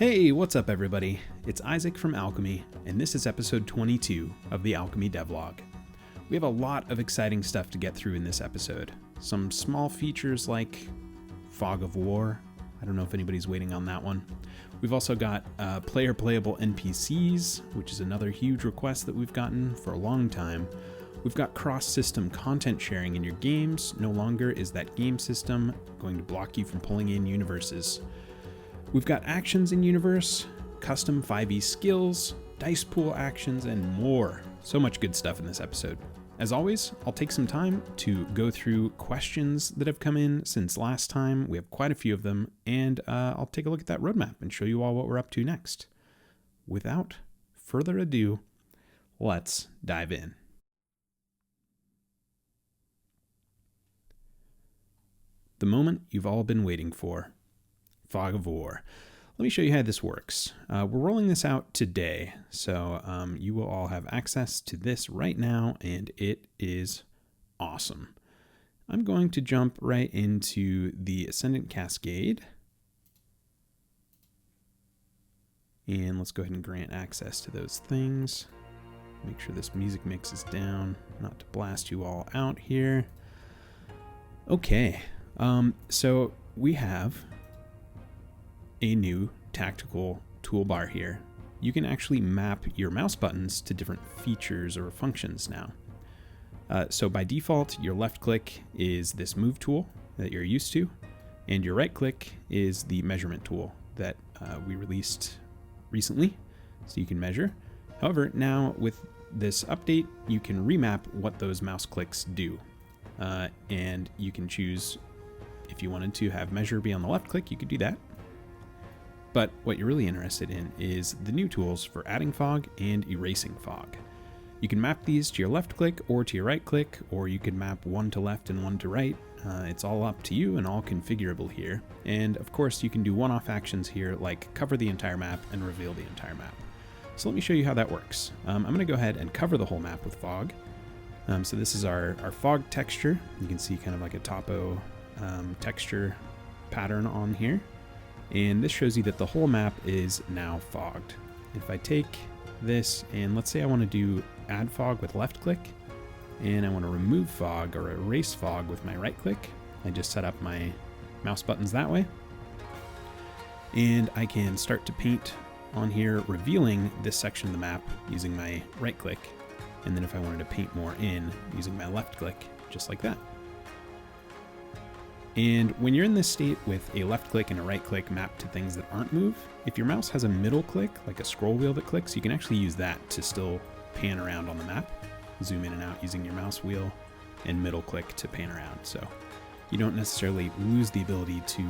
Hey, what's up everybody? It's Isaac from Alchemy, and this is episode 22 of the Alchemy Devlog. We have a lot of exciting stuff to get through in this episode. Some small features like Fog of War. I don't know if anybody's waiting on that one. We've also got player-playable NPCs, which is another huge request that we've gotten for a long time. We've got cross-system content sharing in your games. No longer is that game system going to block you from pulling in universes. We've got actions in universe, custom 5e skills, dice pool actions, and more. So much good stuff in this episode. As always, I'll take some time to go through questions that have come in since last time. We have quite a few of them, and I'll take a look at that roadmap and show you all what we're up to next. Without further ado, let's dive in. The moment you've all been waiting for. Fog of War. Let me show you how this works. We're rolling this out today, so you will all have access to this right now, and it is awesome. I'm going to jump right into the Ascendant Cascade, and let's go ahead and grant access to those things. Make sure this music mix is down, not to blast you all out here. Okay, so we have a new tactical toolbar here. You can actually map your mouse buttons to different features or functions now. So by default, your left click is this move tool that you're used to, and your right click is the measurement tool that we released recently, so you can measure. However, now with this update, you can remap what those mouse clicks do. And you can choose, if you wanted to have measure be on the left click, you could do that. But what you're really interested in is the new tools for adding fog and erasing fog. You can map these to your left click or to your right click, or you can map one to left and one to right. It's all up to you and all configurable here. And of course, you can do one-off actions here like cover the entire map and reveal the entire map. So let me show you how that works. I'm going to go ahead and cover the whole map with fog. So this is our fog texture. You can see kind of like a topo texture pattern on here. And this shows you that the whole map is now fogged. If I take this and let's say I want to do add fog with left click, and I want to remove fog or erase fog with my right click, I just set up my mouse buttons that way. And I can start to paint on here, revealing this section of the map using my right click. And then if I wanted to paint more in using my left click, just like that. And when you're in this state with a left click and a right click mapped to things that aren't move, if your mouse has a middle click, like a scroll wheel that clicks, you can actually use that to still pan around on the map, zoom in and out using your mouse wheel, and middle click to pan around. So you don't necessarily lose the ability to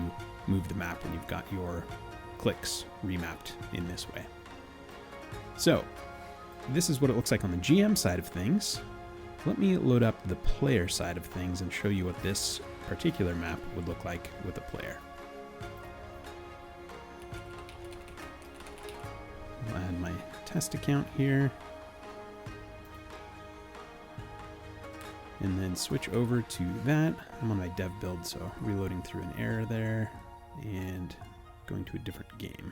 move the map when you've got your clicks remapped in this way. So this is what it looks like on the GM side of things. Let me load up the player side of things and show you what this particular map would look like with a player. I'll add my test account here. And then switch over to that. I'm on my dev build, so reloading through an error there and going to a different game.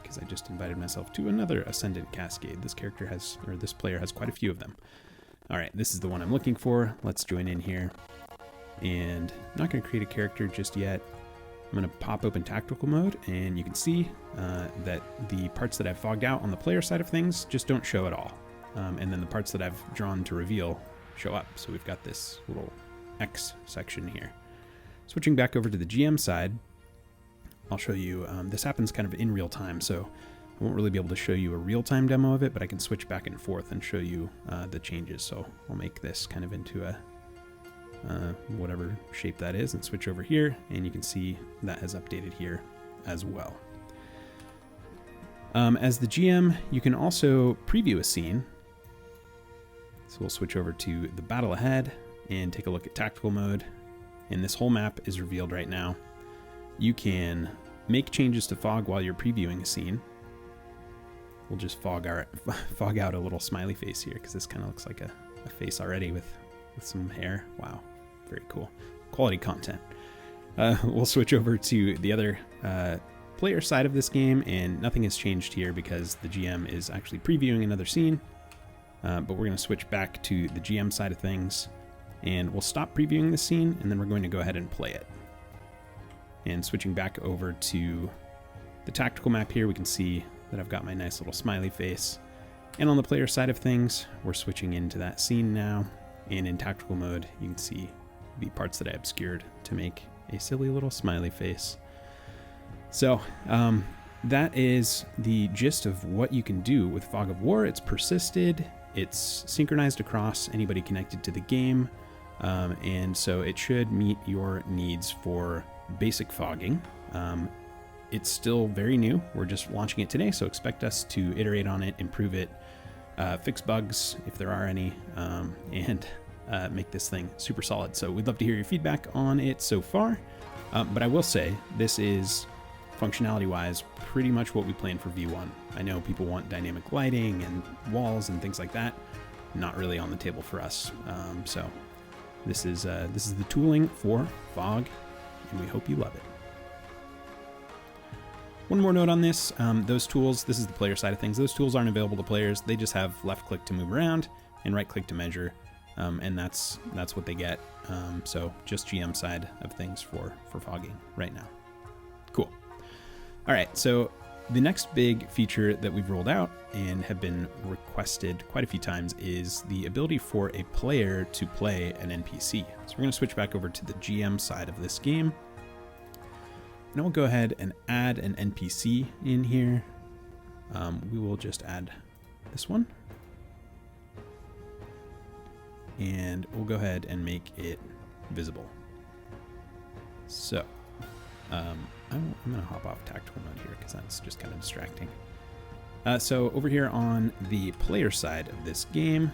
Because I just invited myself to another Ascendant Cascade. This character has, or this player has quite a few of them. All right, this is the one I'm looking for. Let's join in here. And I'm not going to create a character just yet. I'm going to pop open tactical mode, and you can see that the parts that I've fogged out on the player side of things just don't show at all. And then the parts that I've drawn to reveal show up. So we've got this little X section here. Switching back over to the GM side, I'll show you, this happens kind of in real time, so I won't really be able to show you a real-time demo of it, but I can switch back and forth and show you the changes. So I'll make this kind of into a whatever shape that is and switch over here, and you can see that has updated here as well. As the GM, you can also preview a scene. So we'll switch over to the battle ahead and take a look at tactical mode, and this whole map is revealed right now. You can make changes to fog while you're previewing a scene. We'll just fog out a little smiley face here because this kind of looks like a face already with some hair. Wow, very cool. Quality content. We'll switch over to the other player side of this game, and nothing has changed here because the GM is actually previewing another scene. But we're going to switch back to the GM side of things, and we'll stop previewing the scene, and then we're going to go ahead and play it. And switching back over to the tactical map here, we can see that I've got my nice little smiley face. And on the player side of things, we're switching into that scene now. And in tactical mode, you can see the parts that I obscured to make a silly little smiley face. So that is the gist of what you can do with Fog of War. It's persisted, it's synchronized across anybody connected to the game, and so it should meet your needs for basic fogging. It's still very new. We're just launching it today, so expect us to iterate on it, improve it, fix bugs if there are any, and make this thing super solid. So we'd love to hear your feedback on it so far. But I will say, this is, functionality-wise, pretty much what we planned for V1. I know people want dynamic lighting and walls and things like that. Not really on the table for us. So this is the tooling for Fog, and we hope you love it. One more note on this, those tools, this is the player side of things, those tools aren't available to players. They just have left click to move around and right click to measure, and that's what they get. So just GM side of things for fogging right now. Cool. All right, so the next big feature that we've rolled out and have been requested quite a few times is the ability for a player to play an NPC. So we're going to switch back over to the GM side of this game. And we'll go ahead and add an NPC in here. We will just add this one. And we'll go ahead and make it visible. So I'm going to hop off tactical mode here because that's just kind of distracting. So over here on the player side of this game,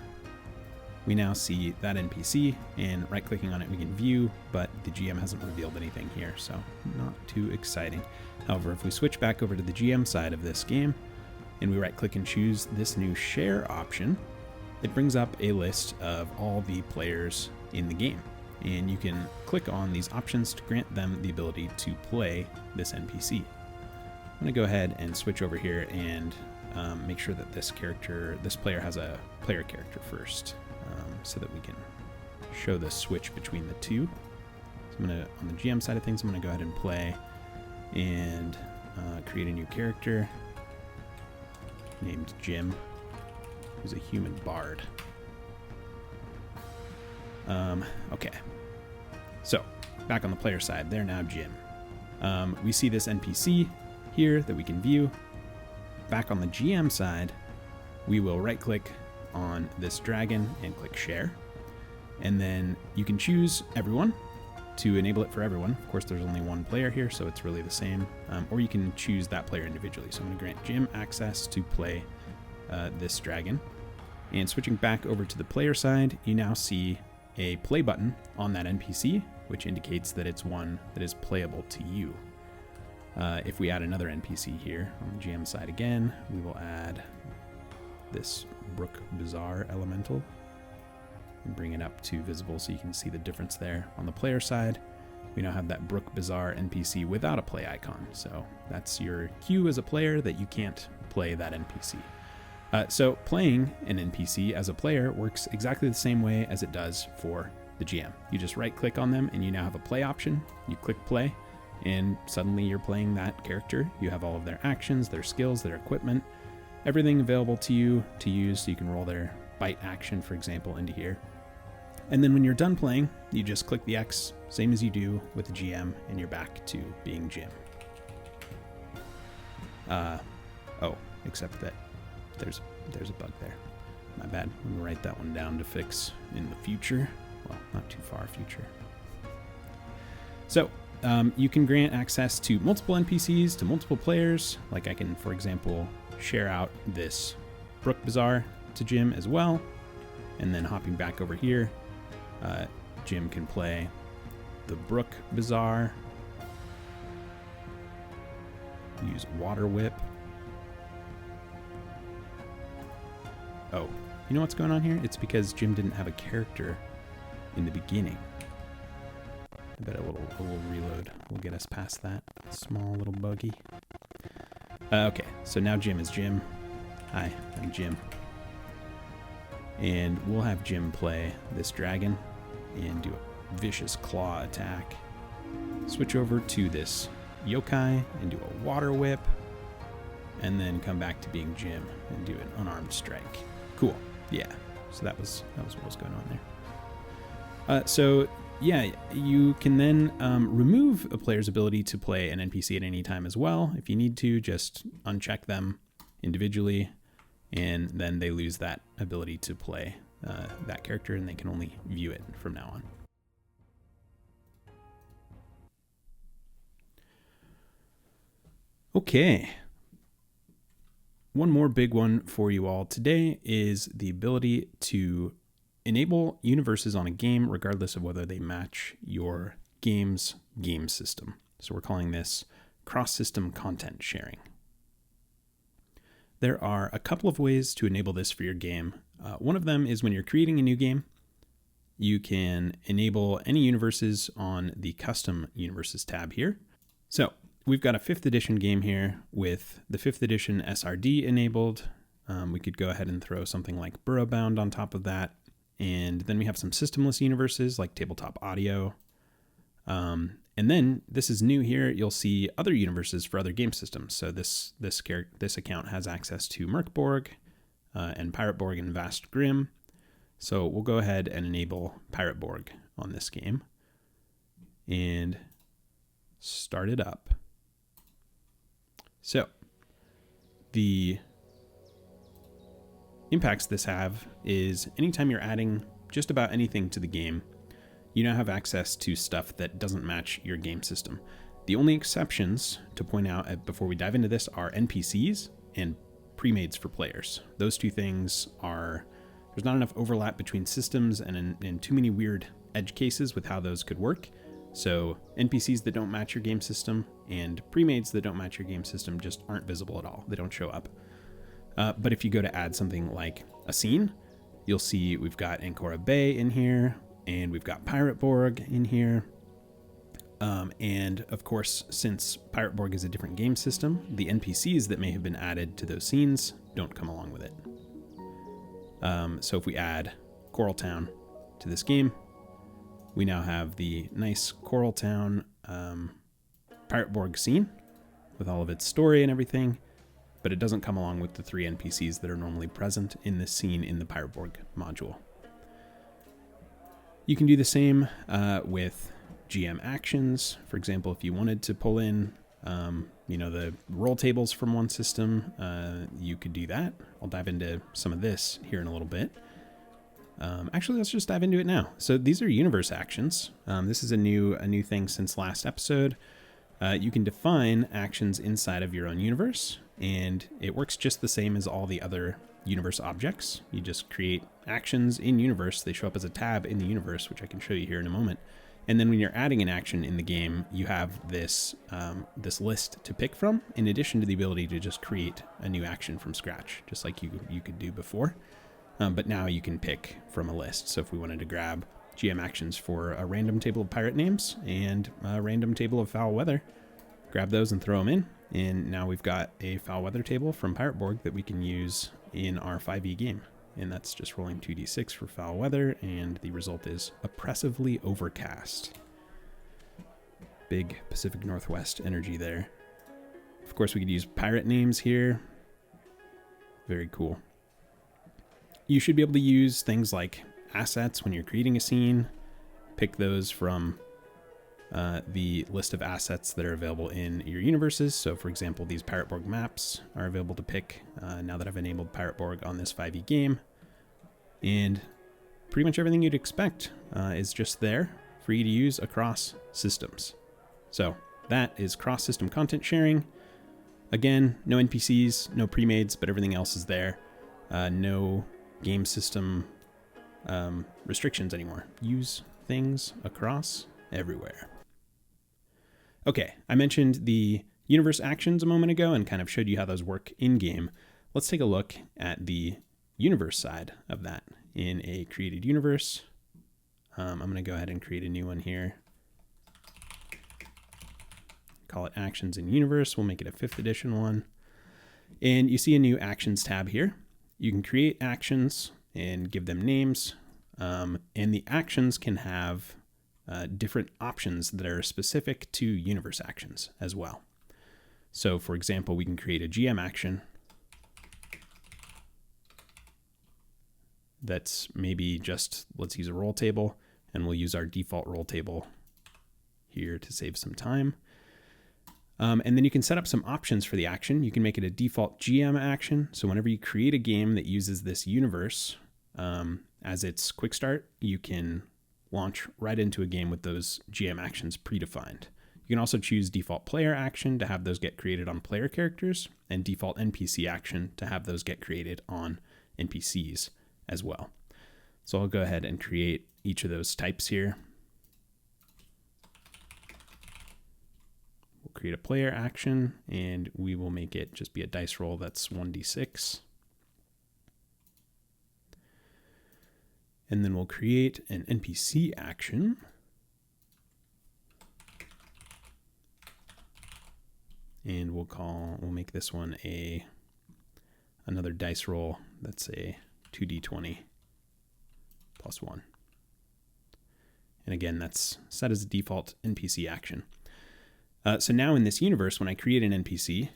we now see that NPC, and right clicking on it we can view, but the GM hasn't revealed anything here, so not too exciting. However, if we switch back over to the GM side of this game and we right click and choose this new share option, it brings up a list of all the players in the game, and you can click on these options to grant them the ability to play this NPC. I'm going to go ahead and switch over here and make sure that this player has a player character first, so that we can show the switch between the two. So I'm going to, on the GM side of things, I'm going to go ahead and play and create a new character named Jim, who's a human bard. Okay, so back on the player side, they're now Jim. We see this NPC here that we can view. Back on the GM side, we will right click on this dragon and click share, and then you can choose everyone to enable it for everyone. Of course, there's only one player here, so it's really the same, or you can choose that player individually. So I'm going to grant Jim access to play this dragon, and switching back over to the player side, you now see a play button on that NPC, which indicates that it's one that is playable to you. If we add another NPC here on the GM side again, we will add this Brook Bazaar elemental and bring it up to visible so you can see the difference there. On the player side, we now have that Brook Bazaar NPC without a play icon, so that's your cue as a player that you can't play that NPC. So playing an NPC as a player works exactly the same way as it does for the GM. You just right click on them and you now have a play option. You click play and suddenly you're playing that character. You have all of their actions, their skills, their equipment, everything available to you to use, so you can roll their bite action, for example, into here. And then when you're done playing, you just click the X, same as you do with the GM, and you're back to being Jim. Oh, except that there's a bug there. My bad. I'm going to write that one down to fix in the future. Well, not too far future. So, you can grant access to multiple NPCs, to multiple players. Like I can, for example, share out this Brook Bazaar to Jim as well. And then hopping back over here, Jim can play the Brook Bazaar. Use Water Whip. Oh, you know what's going on here? It's because Jim didn't have a character in the beginning. I bet a little reload will get us past that small little buggy. Okay, so now Jim is Jim. Hi, I'm Jim. And we'll have Jim play this dragon and do a vicious claw attack. Switch over to this yokai and do a water whip. And then come back to being Jim and do an unarmed strike. Cool. Yeah. So that was what was going on there. So yeah, you can then remove a player's ability to play an NPC at any time as well. If you need to, just uncheck them individually, and then they lose that ability to play that character, and they can only view it from now on. Okay. One more big one for you all today is the ability to enable universes on a game regardless of whether they match your game's game system. So we're calling this cross-system content sharing. There are a couple of ways to enable this for your game. One of them is when you're creating a new game, you can enable any universes on the custom universes tab here. So we've got a 5th edition game here with the 5th edition SRD enabled. We could go ahead and throw something like Burrowbound on top of that. And then we have some systemless universes like tabletop audio. And then this is new here. You'll see other universes for other game systems. So this account has access to Merkborg and Pirateborg and Vast Grim. So we'll go ahead and enable Pirateborg on this game and start it up. So the impacts this have is anytime you're adding just about anything to the game, you now have access to stuff that doesn't match your game system. The only exceptions to point out before we dive into this are NPCs and pre-mades for players. Those two things are, there's not enough overlap between systems and too many weird edge cases with how those could work. So NPCs that don't match your game system and pre-mades that don't match your game system just aren't visible at all. They don't show up. But if you go to add something like a scene, you'll see we've got Ancora Bay in here, and we've got Pirateborg in here. And of course, since Pirateborg is a different game system, the NPCs that may have been added to those scenes don't come along with it. So if we add Coral Town to this game, we now have the nice Coral Town Pirateborg scene with all of its story and everything, but it doesn't come along with the 3 NPCs that are normally present in this scene in the Pirateborg module. You can do the same with GM actions. For example, if you wanted to pull in, the roll tables from one system, you could do that. I'll dive into some of this here in a little bit. Actually, let's just dive into it now. So these are universe actions. This is a new thing since last episode. You can define actions inside of your own universe, and it works just the same as all the other universe objects. You just create actions in universe. They show up as a tab in the universe, which I can show you here in a moment. And then when you're adding an action in the game, you have this this list to pick from, in addition to the ability to just create a new action from scratch, just like you could do before. But now you can pick from a list. So if we wanted to grab GM actions for a random table of pirate names and a random table of foul weather, grab those and throw them in. And now we've got a foul weather table from Pirateborg that we can use in our 5e game. And that's just rolling 2d6 for foul weather, and the result is oppressively overcast. Big Pacific Northwest energy there. Of course, we could use pirate names here. Very cool. You should be able to use things like assets when you're creating a scene. Pick those from the list of assets that are available in your universes. So for example, these Pirateborg maps are available to pick now that I've enabled Pirateborg on this 5e game. And pretty much everything you'd expect is just there for you to use across systems. So that is cross-system content sharing. Again, no NPCs, no pre-mades, but everything else is there. No game system restrictions anymore. Use things across everywhere. Okay, I mentioned the universe actions a moment ago and kind of showed you how those work in-game. Let's take a look at the universe side of that in a created universe. I'm going to go ahead and create a new one here. Call it Actions in Universe. We'll make it a 5th edition one. And you see a new actions tab here. You can create actions and give them names. And the actions can have different options that are specific to universe actions as well. So for example, we can create a GM action that's maybe just, let's use a roll table, and we'll use our default roll table here to save some time. And then you can set up some options for the action. You can make it a default GM action. So whenever you create a game that uses this universe as its quick start, you can launch right into a game with those GM actions predefined. You can also choose default player action to have those get created on player characters, and default NPC action to have those get created on NPCs as well. So I'll go ahead and create each of those types here. We'll create a player action, and we will make it just be a dice roll that's 1d6. And then we'll create an NPC action. And we'll make this one another dice roll that's a 2d20 plus 1. And again, that's set as a default NPC action. So now in this universe, when I create an NPC,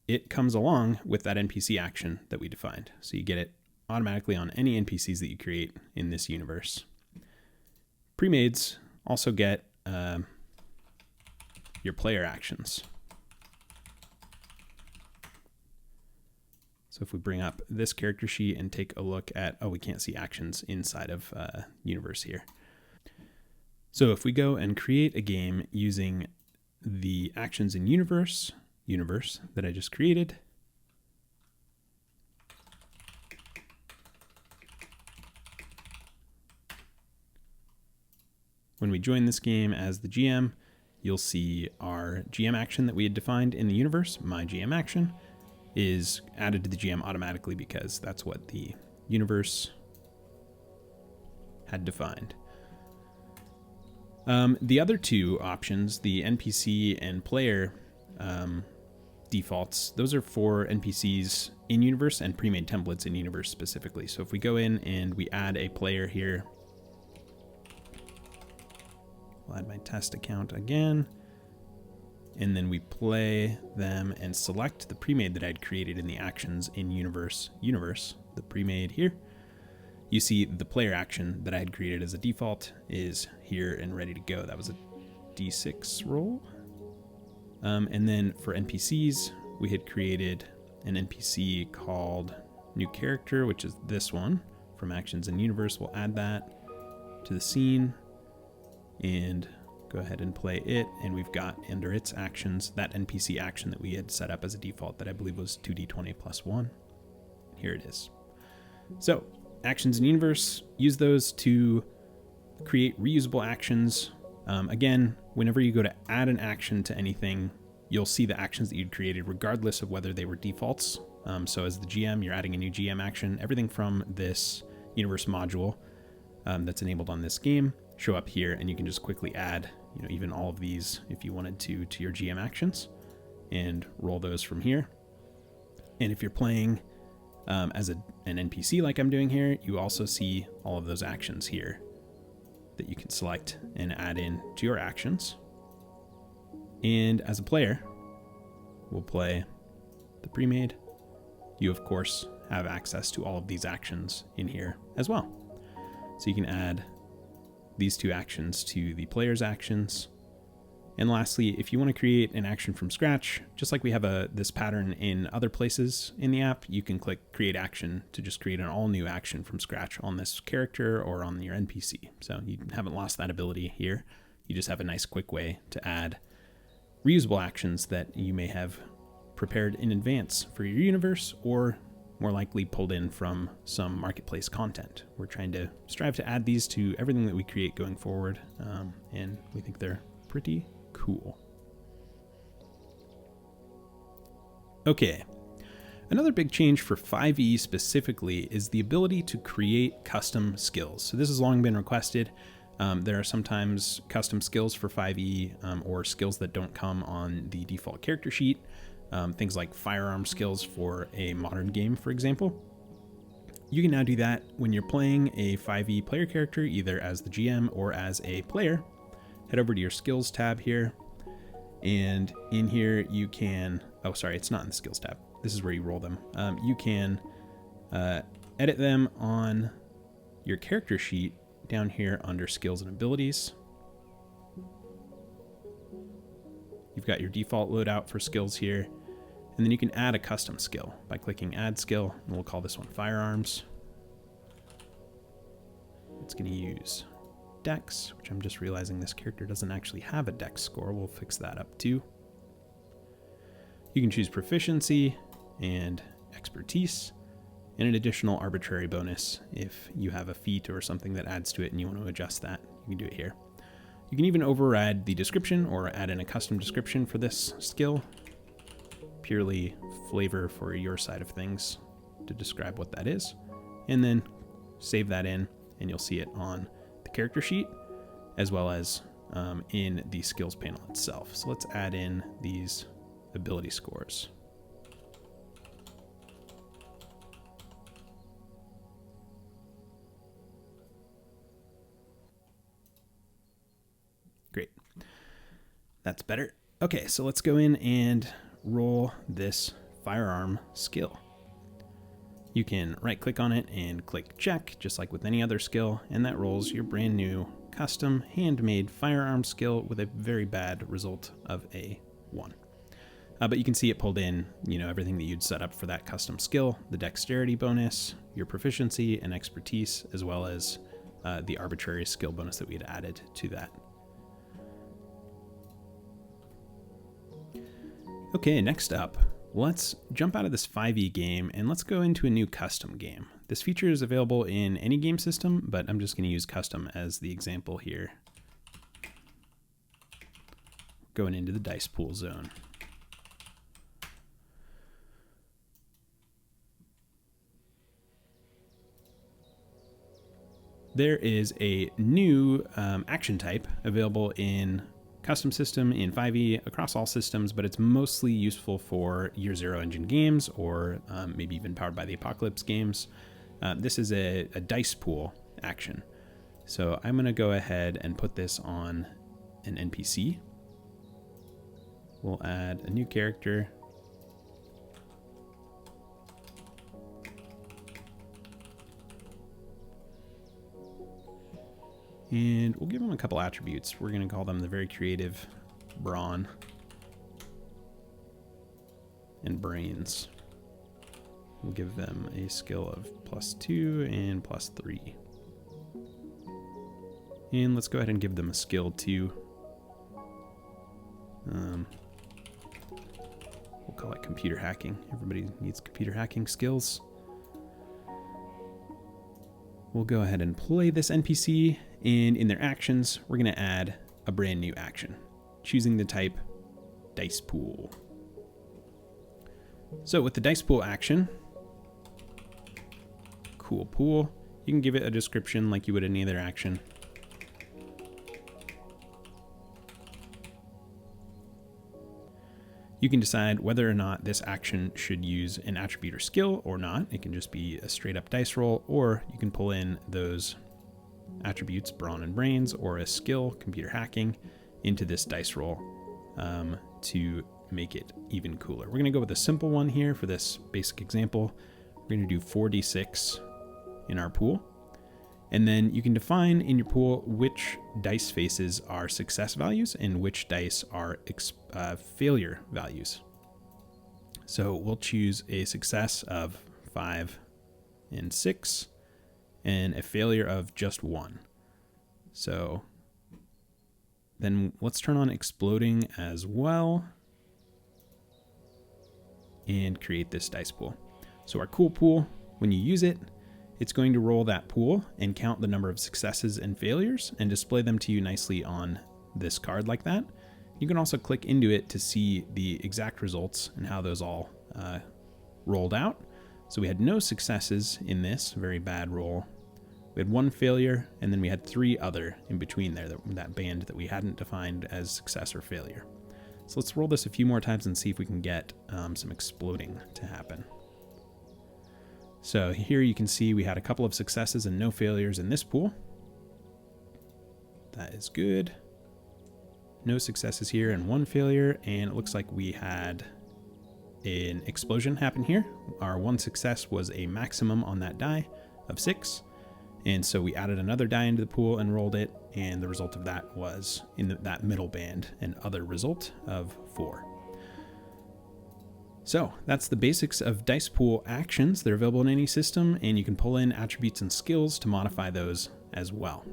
it comes along with that NPC action that we defined. So you get it automatically on any NPCs that you create in this universe. Premades also get your player actions. So if we bring up this character sheet and take a look at, we can't see actions inside of universe here. So if we go and create a game using the actions in universe that I just created, when we join this game as the GM, you'll see our GM action that we had defined in the universe, my GM action, is added to the GM automatically because that's what the universe had defined. The other two options, the NPC and player defaults, those are for NPCs in universe and pre-made templates in universe specifically. So if we go in and we add a player here, I'll add my test account again, and then we play them and select the pre-made that I'd created in the actions in universe, the pre-made here. You see the player action that I had created as a default is here and ready to go. That was a D6 roll. And then for NPCs, we had created an NPC called new character, which is this one from actions in universe. We'll add that to the scene and go ahead and play it. And we've got under its actions, that NPC action that we had set up as a default that I believe was 2d20 plus 1. Here it is. So actions in universe, use those to create reusable actions. Again, whenever you go to add an action to anything, you'll see the actions that you'd created regardless of whether they were defaults. So as the GM, you're adding a new GM action. Everything from this universe module that's enabled on this game show up here, and you can just quickly add, even all of these if you wanted to your GM actions and roll those from here. And if you're playing as an NPC like I'm doing here, you also see all of those actions here that you can select and add in to your actions. And as a player, we'll play the pre-made. You, of course, have access to all of these actions in here as well. So you can add these two actions to the player's actions. And lastly, if you want to create an action from scratch, just like we have this pattern in other places in the app, you can click create action to just create an all new action from scratch on this character or on your NPC. So you haven't lost that ability here. You just have a nice quick way to add reusable actions that you may have prepared in advance for your universe, or more likely pulled in from some marketplace content. We're trying to strive to add these to everything that we create going forward, and we think they're pretty cool. Okay, another big change for 5e specifically is the ability to create custom skills. So this has long been requested. There are sometimes custom skills for 5e or skills that don't come on the default character sheet. things like firearm skills for a modern game, for example. You can now do that when you're playing a 5e player character, either as the GM or as a player. Head over to your skills tab here, and in here you can, oh sorry, it's not in the skills tab. This is where you roll them. You can edit them on your character sheet down here under skills and abilities. You've got your default loadout for skills here, and then you can add a custom skill by clicking add skill, and we'll call this one firearms. It's going to use Dex, which I'm just realizing this character doesn't actually have a Dex score. We'll fix that up too. You can choose proficiency and expertise, and an additional arbitrary bonus if you have a feat or something that adds to it and you want to adjust that. You can do it here. You can even override the description or add in a custom description for this skill. Purely flavor for your side of things to describe what that is. And then save that in, and you'll see it on the character sheet as well as in the skills panel itself. So let's add in these ability scores. Great. That's better. Okay, so let's go in and roll this firearm skill. You can right click on it and click check, just like with any other skill, and that rolls your brand new custom handmade firearm skill with a very bad result of a 1. But you can see it pulled in, everything that you'd set up for that custom skill, the dexterity bonus, your proficiency and expertise, as well as the arbitrary skill bonus that we had added to that. Okay, next up, let's jump out of this 5e game and let's go into a new custom game. This feature is available in any game system, but I'm just going to use custom as the example here. Going into the dice pool zone. There is a new action type available in custom system in 5e across all systems, but it's mostly useful for Year Zero engine games or maybe even Powered by the Apocalypse games. This is a dice pool action. So I'm going to go ahead and put this on an NPC. We'll add a new character. And we'll give them a couple attributes. We're going to call them the very creative Brawn and Brains. We'll give them a skill of +2 and +3. And let's go ahead and give them a skill 2. We'll call it computer hacking. Everybody needs computer hacking skills. We'll go ahead and play this NPC, and in their actions, we're going to add a brand new action, choosing the type Dice Pool. So with the Dice Pool action, cool pool, you can give it a description like you would any other action. You can decide whether or not this action should use an attribute or skill or not. It can just be a straight up dice roll, or you can pull in those attributes, Brawn and Brains, or a skill, computer hacking, into this dice roll to make it even cooler. We're going to go with a simple one here for this basic example. We're going to do 4d6 in our pool. And then you can define in your pool which dice faces are success values and which dice are failure values. So we'll choose a success of 5 and 6 and a failure of just 1. So then let's turn on exploding as well and create this dice pool. So our cool pool, when you use it, it's going to roll that pool and count the number of successes and failures and display them to you nicely on this card like that. You can also click into it to see the exact results and how those all rolled out. So we had no successes in this very bad roll. We had 1 failure, and then we had 3 other in between there, that band that we hadn't defined as success or failure. So let's roll this a few more times and see if we can get some exploding to happen. So here you can see we had a couple of successes and no failures in this pool. That is good. No successes here and one failure, and it looks like we had an explosion happen here. Our one success was a maximum on that die of 6, and so we added another die into the pool and rolled it, and the result of that was in that middle band, an other result of 4. So that's the basics of dice pool actions. They're available in any system, and you can pull in attributes and skills to modify those as well.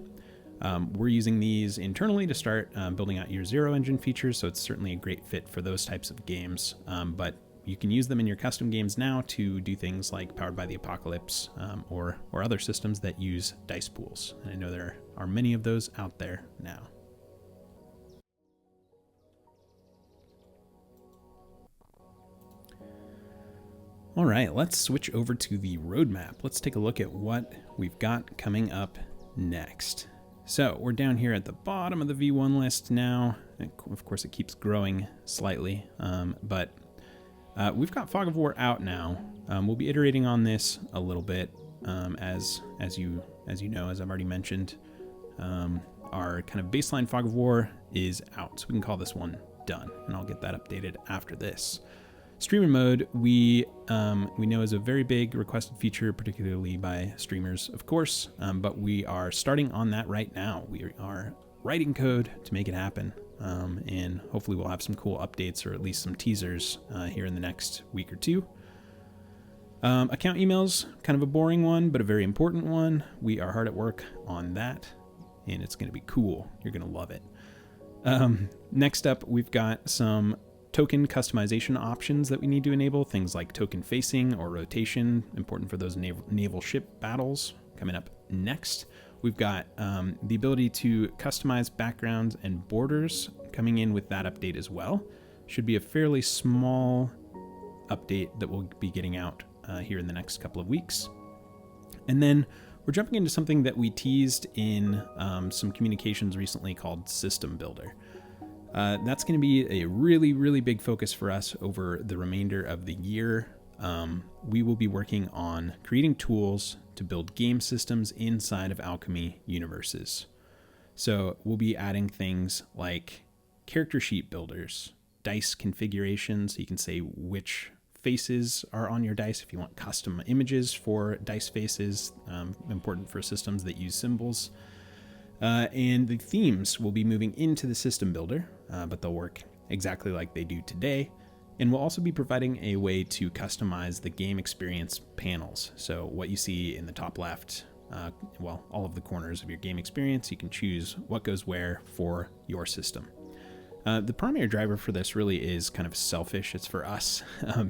We're using these internally to start building out your Zero engine features, so it's certainly a great fit for those types of games. But you can use them in your custom games now to do things like Powered by the Apocalypse or other systems that use dice pools. And I know there are many of those out there now. All right, let's switch over to the roadmap. Let's take a look at what we've got coming up next. So we're down here at the bottom of the V1 list now. Of course, it keeps growing slightly, but we've got Fog of War out now. We'll be iterating on this a little bit, as you know, as I've already mentioned. Our kind of baseline Fog of War is out, so we can call this one done, and I'll get that updated after this. Streamer mode, we know is a very big requested feature, particularly by streamers, of course, but we are starting on that right now. We are writing code to make it happen, and hopefully we'll have some cool updates or at least some teasers here in the next week or two. Account emails, kind of a boring one, but a very important one. We are hard at work on that, and it's going to be cool. You're going to love it. Next up, we've got some token customization options that we need to enable, things like token facing or rotation, important for those naval ship battles, coming up next. We've got the ability to customize backgrounds and borders coming in with that update as well. Should be a fairly small update that we'll be getting out here in the next couple of weeks. And then we're jumping into something that we teased in some communications recently called System Builder. That's going to be a really, really big focus for us over the remainder of the year. We will be working on creating tools to build game systems inside of Alchemy universes. So we'll be adding things like character sheet builders, dice configurations, so you can say which faces are on your dice if you want custom images for dice faces, important for systems that use symbols. And the themes will be moving into the system builder, but they'll work exactly like they do today. And we'll also be providing a way to customize the game experience panels. So what you see in the top left, all of the corners of your game experience, you can choose what goes where for your system. The primary driver for this really is kind of selfish. It's for us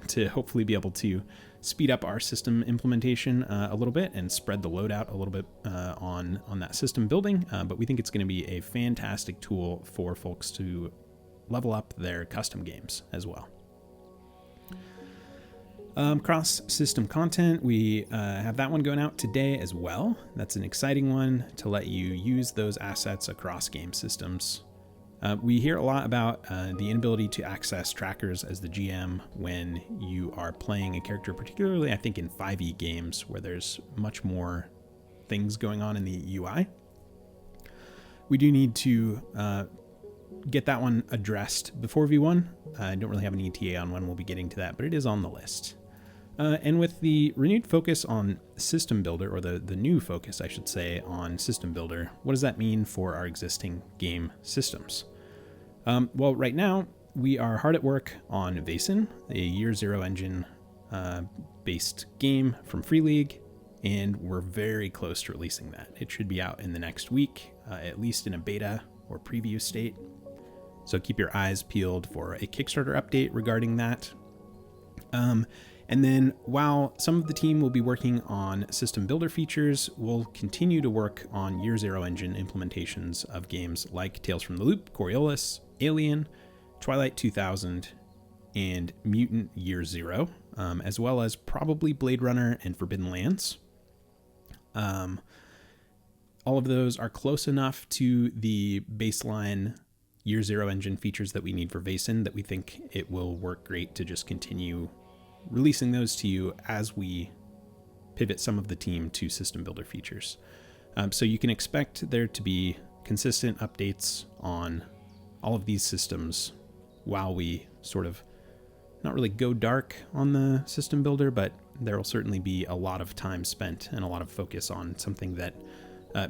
to hopefully be able to speed up our system implementation a little bit and spread the load out a little bit on that system building. But we think it's going to be a fantastic tool for folks to level up their custom games as well. Cross-system content, we have that one going out today as well. That's an exciting one to let you use those assets across game systems. We hear a lot about the inability to access trackers as the GM when you are playing a character, particularly I think in 5e games where there's much more things going on in the UI. We do need to get that one addressed before V1. I don't really have an ETA on when we'll be getting to that, but it is on the list. And with the renewed focus on System Builder, or the new focus, I should say, on System Builder, what does that mean for our existing game systems? Well, right now, we are hard at work on Vaesen, a Year Zero engine based game from Free League, and we're very close to releasing that. It should be out in the next week, at least in a beta or preview state. So keep your eyes peeled for a Kickstarter update regarding that. And then while some of the team will be working on system builder features, we'll continue to work on Year Zero engine implementations of games like Tales from the Loop, Coriolis, Alien, Twilight 2000, and Mutant Year Zero, as well as probably Blade Runner and Forbidden Lands. All of those are close enough to the baseline year zero engine features that we need for Vaesen that we think it will work great to just continue releasing those to you as we pivot some of the team to system builder features. So you can expect there to be consistent updates on all of these systems while we sort of not really go dark on the system builder, but there will certainly be a lot of time spent and a lot of focus on something that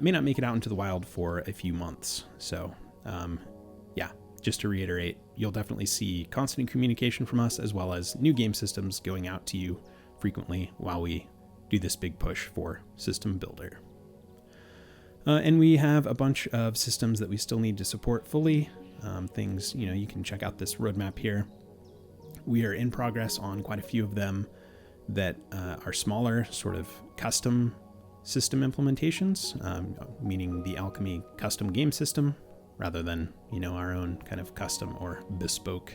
may not make it out into the wild for a few months. So yeah, just to reiterate, you'll definitely see constant communication from us, as well as new game systems going out to you frequently while we do this big push for system builder. And we have a bunch of systems that we still need to support fully. Things, you can check out this roadmap here. We are in progress on quite a few of them that are smaller, sort of custom system implementations, meaning the Alchemy custom game system, rather than, our own kind of custom or bespoke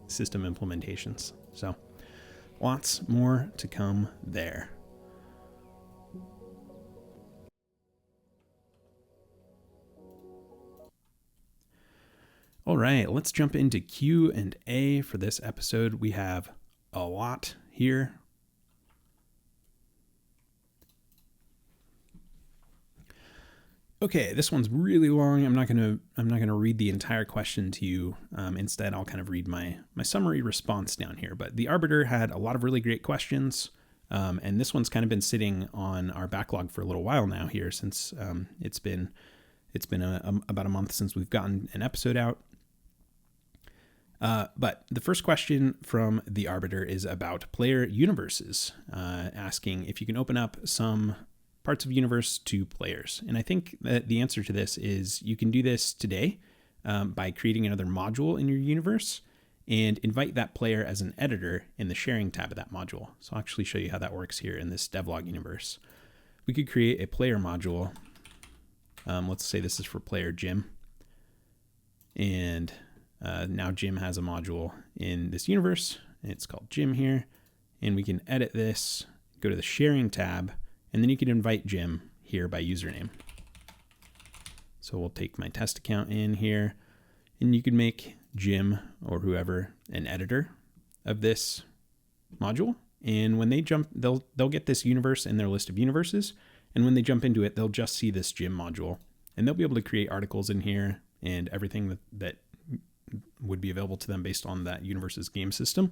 system implementations. So lots more to come there. All right, let's jump into Q&A for this episode. We have a lot here. Okay, this one's really long. I'm not gonna read the entire question to you. Instead, I'll kind of read my summary response down here. But the Arbiter had a lot of really great questions, and this one's kind of been sitting on our backlog for a little while now here, since it's been about a month since we've gotten an episode out. But the first question from the Arbiter is about player universes, asking if you can open up some parts of universe to players. And I think that the answer to this is you can do this today by creating another module in your universe and invite that player as an editor in the sharing tab of that module. So I'll actually show you how that works here in this devlog universe. We could create a player module. Let's say this is for player Jim. And now Jim has a module in this universe. It's called Jim here. And we can edit this, go to the sharing tab, and then you can invite Jim here by username. So we'll take my test account in here, and you can make Jim or whoever an editor of this module. And when they jump, they'll get this universe in their list of universes. And when they jump into it, they'll just see this Jim module, and they'll be able to create articles in here and everything that would be available to them based on that universe's game system.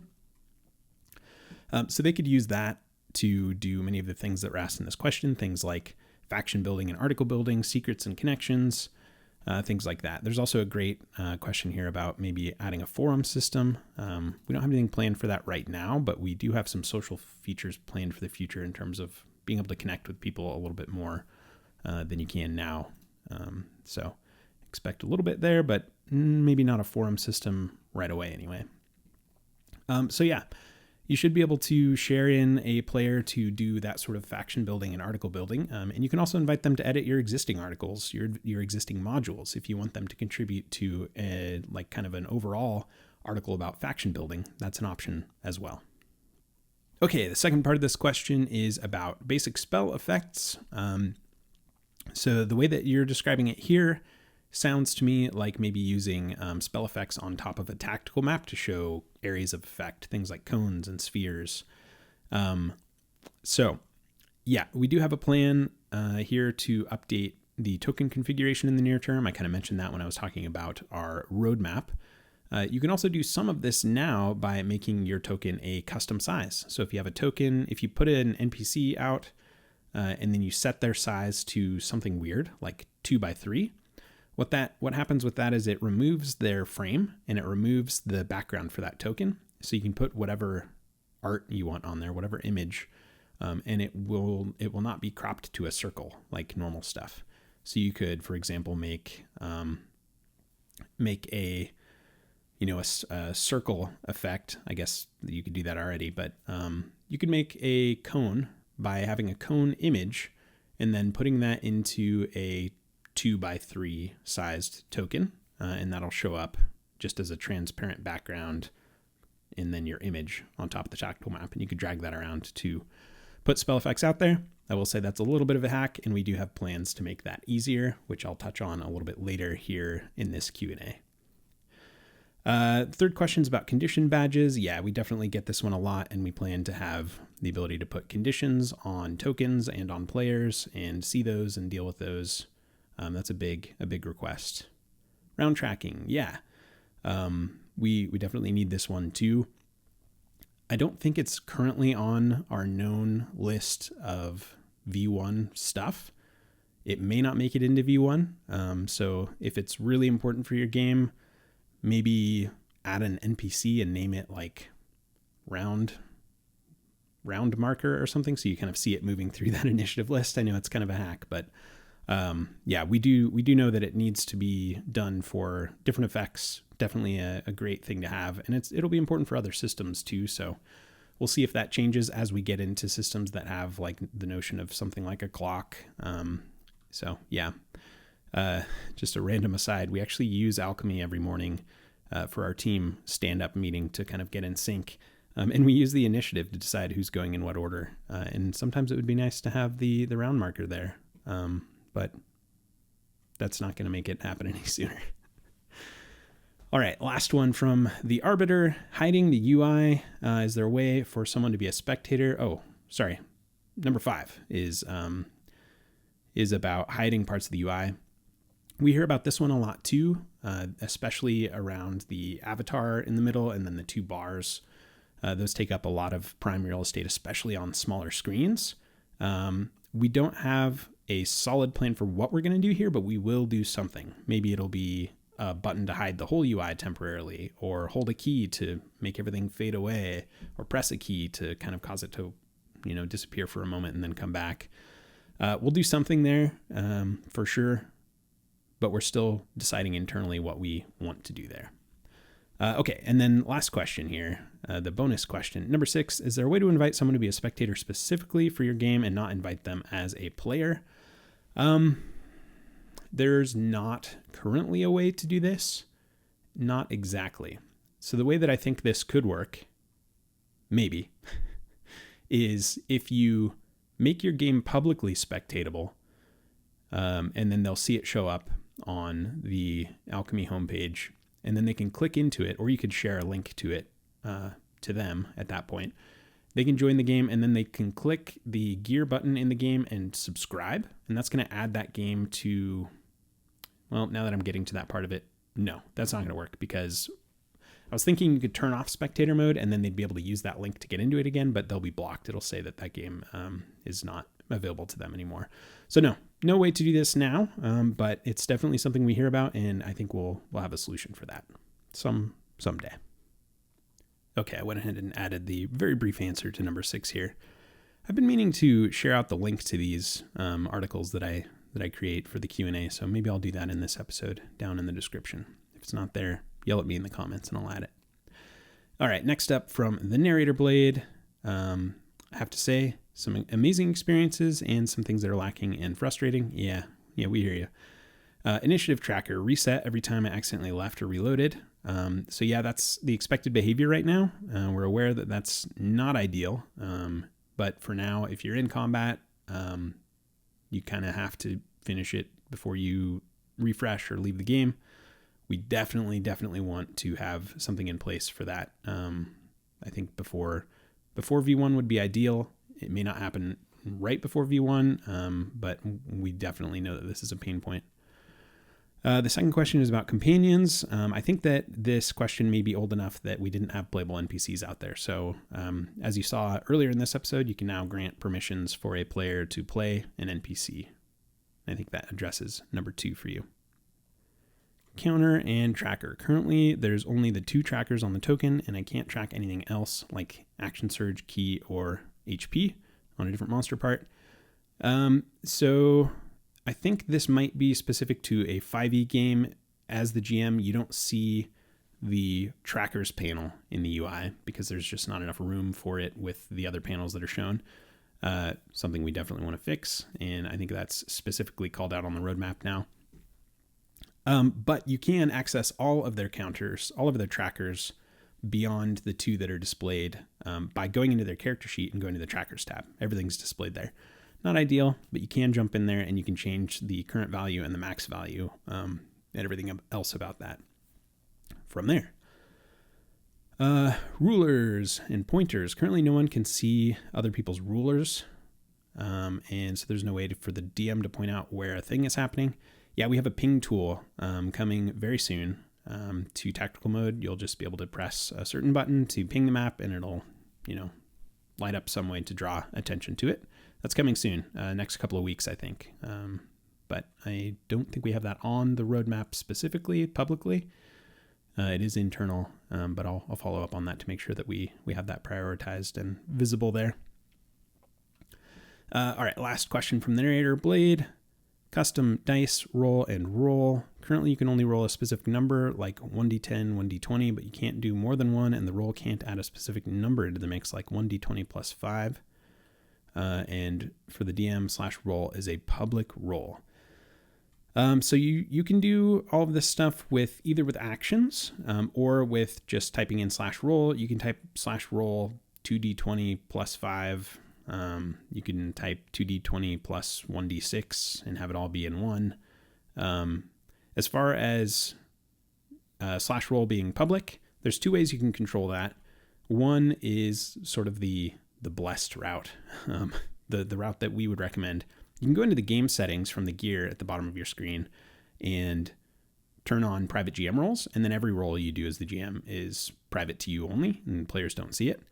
So they could use that to do many of the things that were asked in this question, things like faction building and article building, secrets and connections, things like that. There's also a great question here about maybe adding a forum system. We don't have anything planned for that right now, but we do have some social features planned for the future in terms of being able to connect with people a little bit more than you can now. So expect a little bit there, but maybe not a forum system right away anyway. So yeah, you should be able to share in a player to do that sort of faction building and article building. And you can also invite them to edit your existing articles, your existing modules, if you want them to contribute to kind of an overall article about faction building. That's an option as well. Okay, the second part of this question is about basic spell effects. So the way that you're describing it here sounds to me like maybe using spell effects on top of a tactical map to show areas of effect, things like cones and spheres. So yeah, we do have a plan here to update the token configuration in the near term. I kind of mentioned that when I was talking about our roadmap. You can also do some of this now by making your token a custom size. So if you have a token, if you put an NPC out and then you set their size to something weird, like 2x3, what happens with that is it removes their frame and it removes the background for that token. So you can put whatever art you want on there, whatever image, and it will not be cropped to a circle like normal stuff. So you could, for example, make a circle effect. I guess you could do that already, but you could make a cone by having a cone image and then putting that into a 2x3 sized token, and that'll show up just as a transparent background and then your image on top of the tactical map. And you could drag that around to put spell effects out there. I will say that's a little bit of a hack, and we do have plans to make that easier, which I'll touch on a little bit later here in this Q&A. Third question is about condition badges. Yeah, we definitely get this one a lot, and we plan to have the ability to put conditions on tokens and on players and see those and deal with those. That's a big request. Round tracking, yeah. We definitely need this one too. I don't think it's currently on our known list of V1 stuff. It may not make it into V1. So if it's really important for your game, maybe add an NPC and name it like round marker or something, so you kind of see it moving through that initiative list. I know it's kind of a hack, but yeah, we do know that it needs to be done for different effects. Definitely a great thing to have, and it'll be important for other systems too. So we'll see if that changes as we get into systems that have like the notion of something like a clock. So yeah. Just a random aside, we actually use Alchemy every morning for our team stand-up meeting to kind of get in sync. And we use the initiative to decide who's going in what order. And sometimes it would be nice to have the round marker there. But that's not going to make it happen any sooner. All right, last one from the Arbiter. Hiding the UI. Is there a way for someone to be a spectator? Oh, sorry. Number 5 is about hiding parts of the UI. We hear about this one a lot too, especially around the avatar in the middle and then the 2 bars. Those take up a lot of prime real estate, especially on smaller screens. We don't have a solid plan for what we're going to do here, but we will do something. Maybe it'll be a button to hide the whole UI temporarily, or hold a key to make everything fade away, or press a key to kind of cause it to, disappear for a moment and then come back. We'll do something there for sure, but we're still deciding internally what we want to do there. Okay, and then last question here, the bonus question. Number 6, is there a way to invite someone to be a spectator specifically for your game and not invite them as a player? There's not currently a way to do this. Not exactly. So the way that I think this could work, maybe, is if you make your game publicly spectatable, and then they'll see it show up on the Alchemy homepage, and then they can click into it, or you could share a link to it to them at that point. They can join the game, and then they can click the gear button in the game and subscribe, and that's going to add that game to, well, now that I'm getting to that part of it, no, that's not going to work, because I was thinking you could turn off spectator mode, and then they'd be able to use that link to get into it again, but they'll be blocked. It'll say that game is not available to them anymore. So no way to do this now, but it's definitely something we hear about, and I think we'll have a solution for that someday. Okay, I went ahead and added the very brief answer to number 6 here. I've been meaning to share out the link to these articles that I create for the Q&A, so maybe I'll do that in this episode down in the description. If it's not there, yell at me in the comments and I'll add it. All right, next up from the Narrator Blade. I have to say, some amazing experiences and some things that are lacking and frustrating. Yeah, we hear you. Initiative tracker, reset every time I accidentally left or reloaded. So yeah, that's the expected behavior right now. We're aware that that's not ideal. But for now, if you're in combat, you kind of have to finish it before you refresh or leave the game. We definitely want to have something in place for that. I think before V1 would be ideal. It may not happen right before V1, but we definitely know that this is a pain point. The second question is about companions. I think that this question may be old enough that we didn't have playable NPCs out there. So as you saw earlier in this episode, you can now grant permissions for a player to play an NPC. I think that addresses number 2 for you. Counter and tracker. Currently, there's only the 2 trackers on the token, and I can't track anything else like action surge, key, or HP on a different monster part. So I think this might be specific to a 5e game. As the GM, you don't see the trackers panel in the UI because there's just not enough room for it with the other panels that are shown. Something we definitely want to fix, and I think that's specifically called out on the roadmap now. But you can access all of their counters, all of their trackers beyond the 2 that are displayed by going into their character sheet and going to the trackers tab. Everything's displayed there. Not ideal, but you can jump in there and you can change the current value and the max value and everything else about that from there. Rulers and pointers. Currently, no one can see other people's rulers. And so there's no way for the DM to point out where a thing is happening. Yeah, we have a ping tool coming very soon to tactical mode. You'll just be able to press a certain button to ping the map, and it'll, light up some way to draw attention to it. That's coming soon, next couple of weeks, I think. But I don't think we have that on the roadmap specifically, publicly. It is internal, but I'll follow up on that to make sure that we have that prioritized and visible there. All right, last question from the narrator. Blade, custom dice, roll and roll. Currently, you can only roll a specific number, like 1d10, 1d20, but you can't do more than one, and the roll can't add a specific number into the mix, like 1d20 plus 5. And for the DM/roll is a public roll. So you can do all of this stuff either with actions or with just typing in /roll. You can type /roll 2d20 plus 5. You can type 2d20 plus 1d6 and have it all be in one. As far as /roll being public, there's two ways you can control that. One is sort of the blessed route, the route that we would recommend. You can go into the game settings from the gear at the bottom of your screen and turn on private GM roles, and then every role you do as the GM is private to you only, and players don't see it.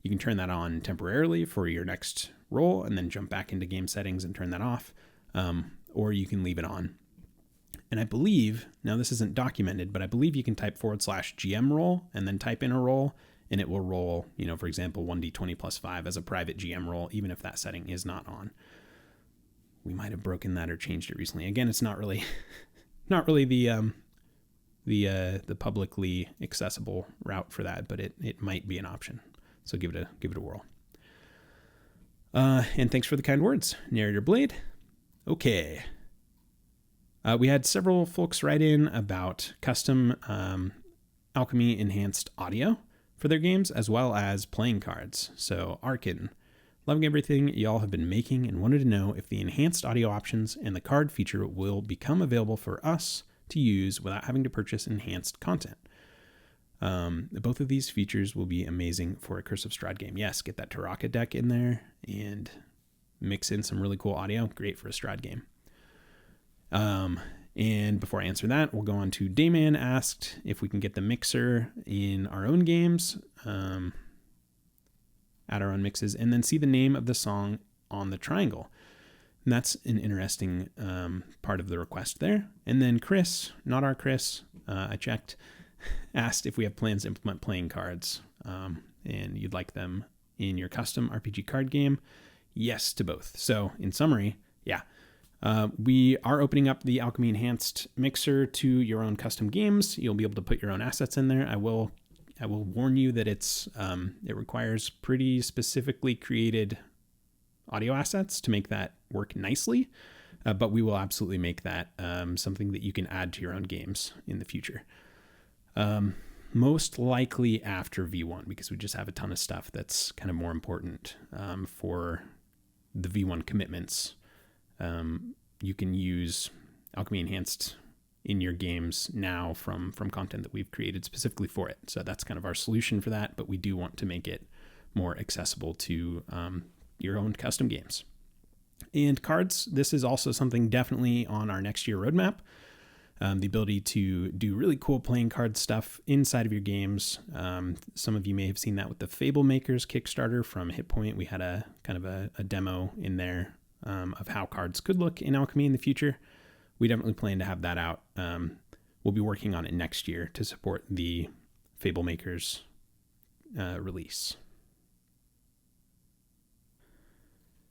You can turn that on temporarily for your next role and then jump back into game settings and turn that off, or you can leave it on. And I believe, now this isn't documented, but I believe you can type /GM roll and then type in a roll, and it will roll, for example, 1d20 plus 5 as a private GM roll, even if that setting is not on. We might have broken that or changed it recently. Again, it's not really the publicly accessible route for that, but it might be an option. So give it a whirl. And thanks for the kind words, Narrator Blade. Okay. We had several folks write in about custom Alchemy Enhanced audio for their games, as well as playing cards. So Arkin, loving everything y'all have been making and wanted to know if the enhanced audio options and the card feature will become available for us to use without having to purchase enhanced content. Both of these features will be amazing for a Curse of Strahd game. Yes, get that Taraka deck in there and mix in some really cool audio. Great for a Strahd game. And before I answer that, we'll go on to Dayman asked if we can get the mixer in our own games, add our own mixes, and then see the name of the song on the triangle. And that's an interesting part of the request there. And then Chris, not our Chris, I checked, asked if we have plans to implement playing cards and you'd like them in your custom RPG card game. Yes to both. So in summary, yeah. We are opening up the Alchemy Enhanced mixer to your own custom games. You'll be able to put your own assets in there. I will warn you that it requires pretty specifically created audio assets to make that work nicely. But we will absolutely make that something that you can add to your own games in the future. Most likely after V1, because we just have a ton of stuff that's kind of more important for the V1 commitments. You can use Alchemy Enhanced in your games now from content that we've created specifically for it. So that's kind of our solution for that, but we do want to make it more accessible to your own custom games. And cards, this is also something definitely on our next year roadmap. The ability to do really cool playing card stuff inside of your games. Some of you may have seen that with the Fable Makers Kickstarter from Hitpoint. We had a kind of a demo in there of how cards could look in Alchemy in the future. We definitely plan to have that out. We'll be working on it next year to support the Fable Makers release.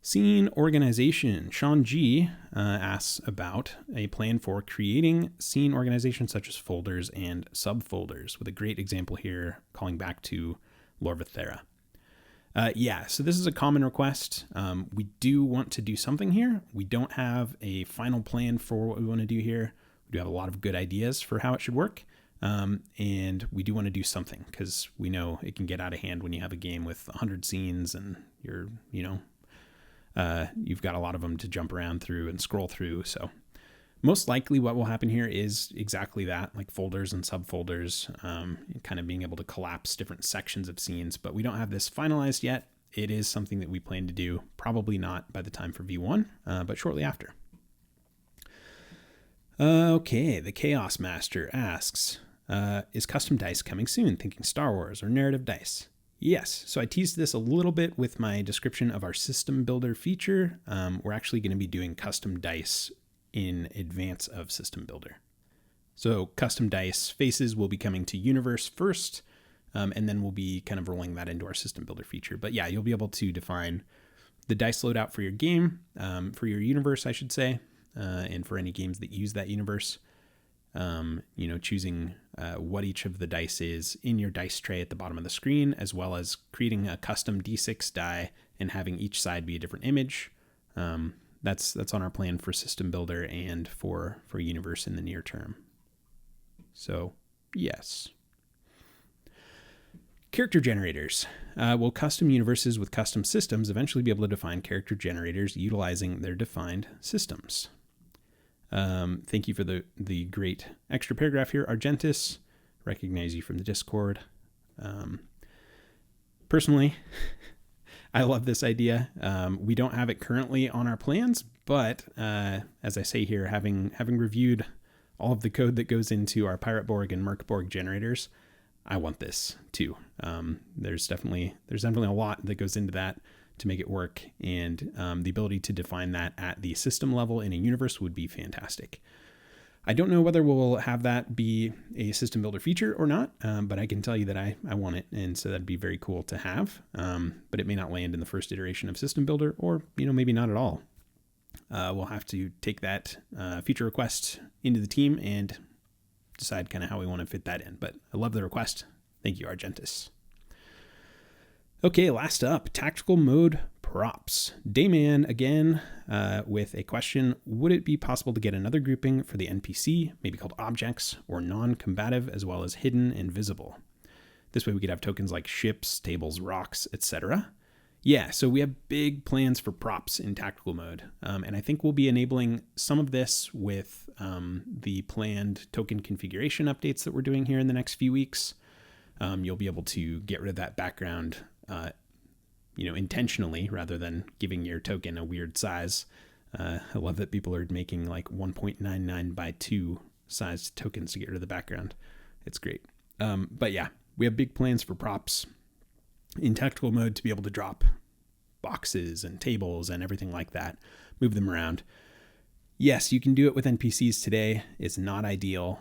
Scene organization. Sean G asks about a plan for creating scene organization such as folders and subfolders, with a great example here calling back to Lore of Thera. So this is a common request. We do want to do something here. We don't have a final plan for what we want to do here. We do have a lot of good ideas for how it should work. And we do want to do something because we know it can get out of hand when you have a game with 100 scenes and you've got a lot of them to jump around through and scroll through. So Most likely what will happen here is exactly that, like folders and subfolders, kind of being able to collapse different sections of scenes, but we don't have this finalized yet. It is something that we plan to do, probably not by the time for V1, but shortly after. Okay, the Chaos Master asks, is custom dice coming soon? Thinking Star Wars or narrative dice? Yes, so I teased this a little bit with my description of our system builder feature. We're actually going to be doing custom dice in advance of system builder. So custom dice faces will be coming to universe first, and then we'll be kind of rolling that into our system builder feature. But yeah, you'll be able to define the dice loadout for your game, for your universe, I should say, and for any games that use that universe. Choosing what each of the dice is in your dice tray at the bottom of the screen, as well as creating a custom D6 die and having each side be a different image. That's on our plan for system builder and for universe in the near term. So yes. Character generators. Will custom universes with custom systems eventually be able to define character generators utilizing their defined systems? Thank you for the great extra paragraph here, Argentis. Recognize you from the Discord. Personally, I love this idea. We don't have it currently on our plans, but as I say here, having reviewed all of the code that goes into our Pirate Borg and Merc Borg generators, I want this too. There's definitely a lot that goes into that to make it work, and the ability to define that at the system level in a universe would be fantastic. I don't know whether we'll have that be a system builder feature or not, but I can tell you that I want it, and so that'd be very cool to have, but it may not land in the first iteration of system builder, or maybe not at all. We'll have to take that feature request into the team and decide kind of how we want to fit that in, but I love the request. Thank you, Argentis. Okay, last up, tactical mode props. Dayman again with a question. Would it be possible to get another grouping for the NPC, maybe called objects or non-combative, as well as hidden and visible? This way we could have tokens like ships, tables, rocks, etc. Yeah, so we have big plans for props in tactical mode. And I think we'll be enabling some of this with the planned token configuration updates that we're doing here in the next few weeks. You'll be able to get rid of that background intentionally, rather than giving your token a weird size. I love that people are making like 1.99 by 2 sized tokens to get rid of the background. It's great. But yeah, we have big plans for props in tactical mode to be able to drop boxes and tables and everything like that, move them around. Yes, you can do it with NPCs today. It's not ideal.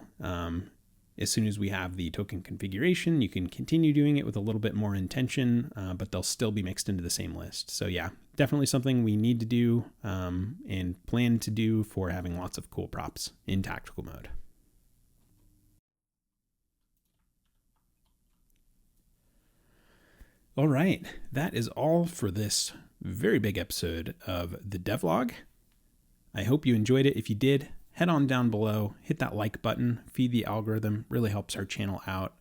As soon as we have the token configuration, you can continue doing it with a little bit more intention, but they'll still be mixed into the same list. So yeah, definitely something we need to do and plan to do for having lots of cool props in tactical mode. All right, that is all for this very big episode of the Devlog. I hope you enjoyed it. If you did, head on down below, hit that like button, feed the algorithm, really helps our channel out,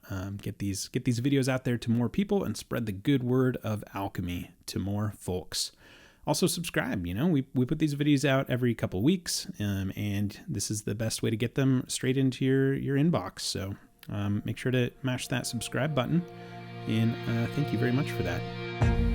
get these videos out there to more people and spread the good word of alchemy to more folks. Also subscribe, we put these videos out every couple of weeks, and this is the best way to get them straight into your inbox. So make sure to mash that subscribe button, and thank you very much for that.